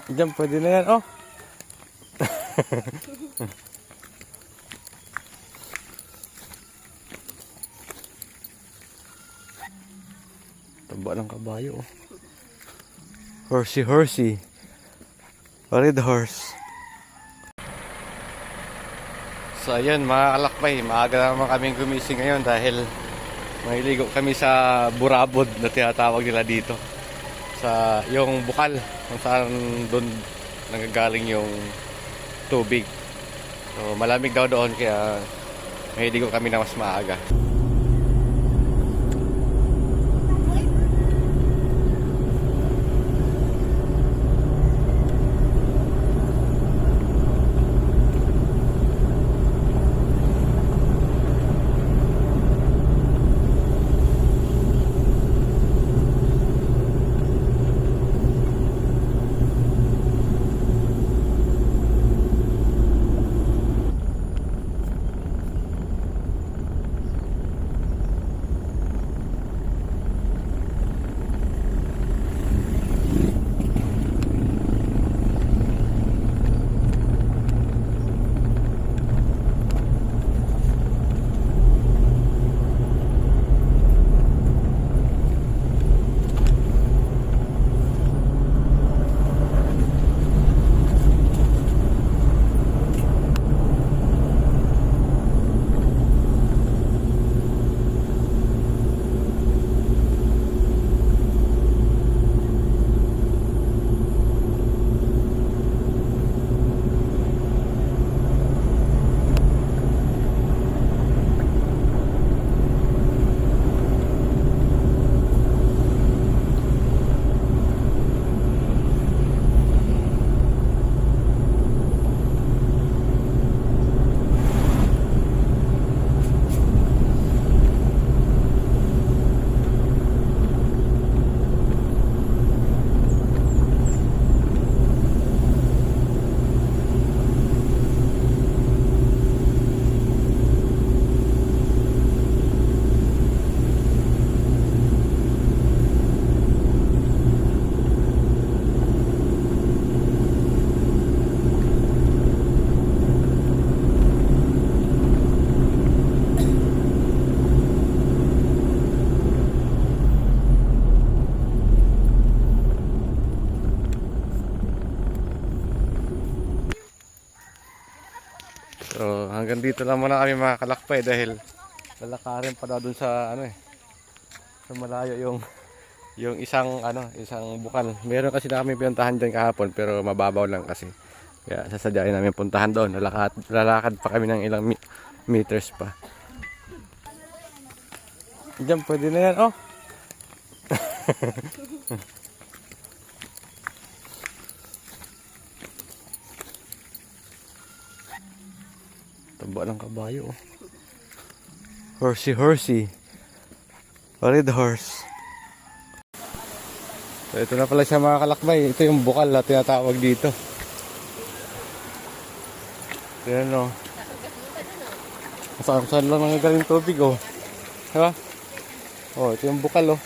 Diyan, pwede na yan, oh. Taba ng kabayo, oh. Horsey. Red horse. So ayun mga kalakbay, maaga naman kaming gumising ngayon dahil mahiligo kami sa burabod na tinatawag nila dito. Sa yung bukal kung saan doon nanggagaling yung tubig. So malamig daw doon kaya mahiligo kami na mas maaga. So hanggang dito lang muna kami mga kalakbay dahil lalakarin pa daw dun sa sa malayo yung isang bukal. Meron kasi na kami pinuntahan diyan kahapon pero mababaw lang kasi. Kaya sasadyain namin puntahan doon. Lalakad pa kami ng ilang meters pa. Diyan pwede na yan, oh. Taba ng kabayo, oh. Horsey. Red horse. So ito na pala siya mga kalakbay. Ito yung bukal na tinatawag dito. Ayan, oh. Saan lang nangyagaling tubig, oh. Diba? Oh, ito yung bukal, oh.